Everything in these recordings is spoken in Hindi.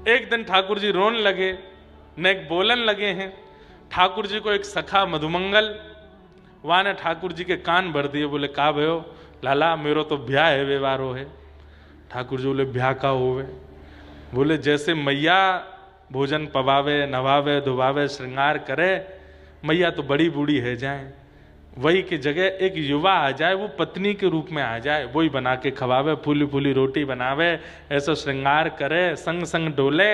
एक दिन ठाकुर जी रोन लगे, नेक बोलन लगे हैं। ठाकुर जी को एक सखा मधुमंगल वहां ने ठाकुर जी के कान भर दिए, बोले का भयो लाला, मेरो तो ब्याह है व्यवहारो है। ठाकुर जी बोले ब्याह का होवे? बोले जैसे मैया भोजन पवावे, नवावे, धुवावे, श्रृंगार करे, मैया तो बड़ी बूढ़ी है जाए, वही की जगह एक युवा आ जाए, वो पत्नी के रूप में आ जाए, वही बना के खवावे, फूली फूली रोटी बनावे, ऐसा श्रृंगार करे, संग संग डोले,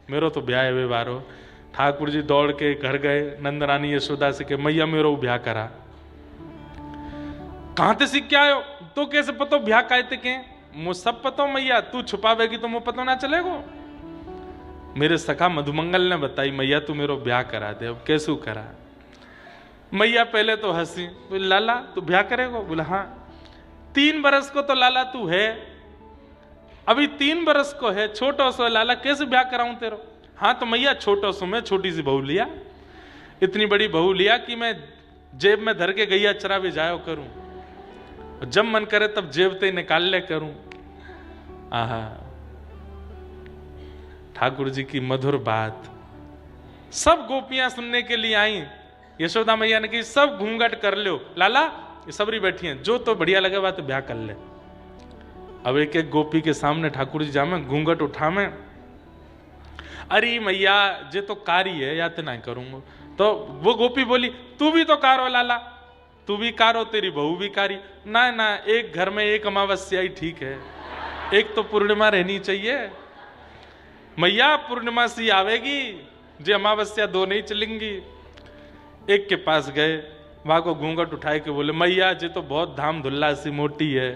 मेरो तो ब्याह है व्यवहारो। ठाकुर जी दौड़ के घर गए, नंदरानी यशोदा से के मैया मेरो ब्याह करा। कहां ते सीख के आयो? तो कैसे पतो ब्याह कायते के? मुझ सब पतो मैया, तू छुपावेगी तो मुझे पतो ना चलेगो। मेरे सखा मधुमंगल ने बताई मैया तू मेरो ब्याह करा दे। अब कैसे करा? मैया पहले तो हंसी, बोले लाला तू ब्याह करेगो? बोला हाँ। 3 बरस को तो लाला तू है, अभी 3 बरस को है, छोटो सो लाला, कैसे ब्याह कराऊं तेरो? हाँ तो मैया छोटो सो मैं छोटी सी बहू लिया, इतनी बड़ी बहू लिया कि मैं जेब में धर के गैया चरा भी जायो करूं, जब मन करे तब जेब ते निकाल ले करूं। आहा, ठाकुर जी की मधुर बात। सब गोपियां सुनने के लिए आई। यशोदा मैया ने कही सब घूंघट कर लो, लाला ये सबरी बैठी हैं, जो तो बढ़िया लगे बात ब्याह कर ले। अब एक एक गोपी के सामने ठाकुर जी जामे, घूंघट उठामे, अरे मैया जे तो कारी है, या तो ना करूंगा। तो वो गोपी बोली तू भी तो कारो लाला, तू भी कारो, तेरी बहू भी कारी। ना ना, एक घर में एक अमावस्या ही ठीक है, एक तो पूर्णिमा रहनी चाहिए। मैया पूर्णिमा सी आवेगी, जे अमावस्या 2 नहीं चलेंगी। एक के पास गए, वहां को घूंघट उठाए के बोले मैया जे तो बहुत धाम धुल्ला सी मोटी है।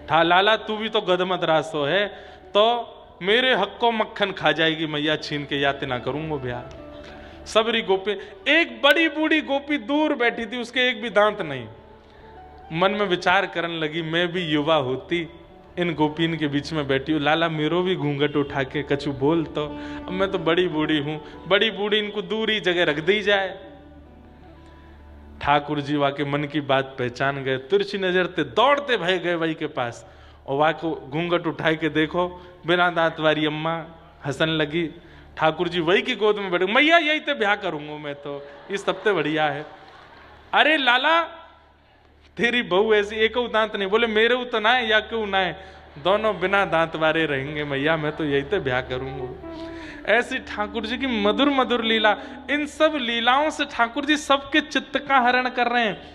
ठा लाला तू भी तो गदमत रासो है, तो मेरे हक को मक्खन खा जाएगी मैया छीन के, याते ना करूंगा ब्याह। सबरी गोपी, एक बड़ी बूढ़ी गोपी दूर बैठी थी, उसके एक भी दांत नहीं। मन में विचार करने लगी मैं भी युवा होती, इन गोपीन के बीच में बैठी हूँ, लाला मेरो भी घूंघट उठा के कछु बोल तो। अब मैं तो बड़ी बूढ़ी हूं, बड़ी बूढ़ी, इनको दूरी जगह रख दी जाए। ठाकुर जी वाके मन की बात पहचान गए, तिरछी नजर ते दौड़ते भय गए वही के पास, और वहां को घूंघट उठाए के देखो बिना दांत वाली अम्मा हंसन लगी। ठाकुर जी वही की गोद में बैठे, मैया यही तो ब्याह करूंगा मैं तो, इस सबसे बढ़िया है। अरे लाला तेरी बहू ऐसी एक दांत नहीं। बोले मेरे तो ना है, या क्यों ना है, दोनों बिना दांत वाले रहेंगे मैया, मैं तो यही तो ब्याह करूंगा। ऐसी ठाकुर जी की मधुर मधुर लीला। इन सब लीलाओं से ठाकुर जी सबके चित्त का हरण कर रहे हैं।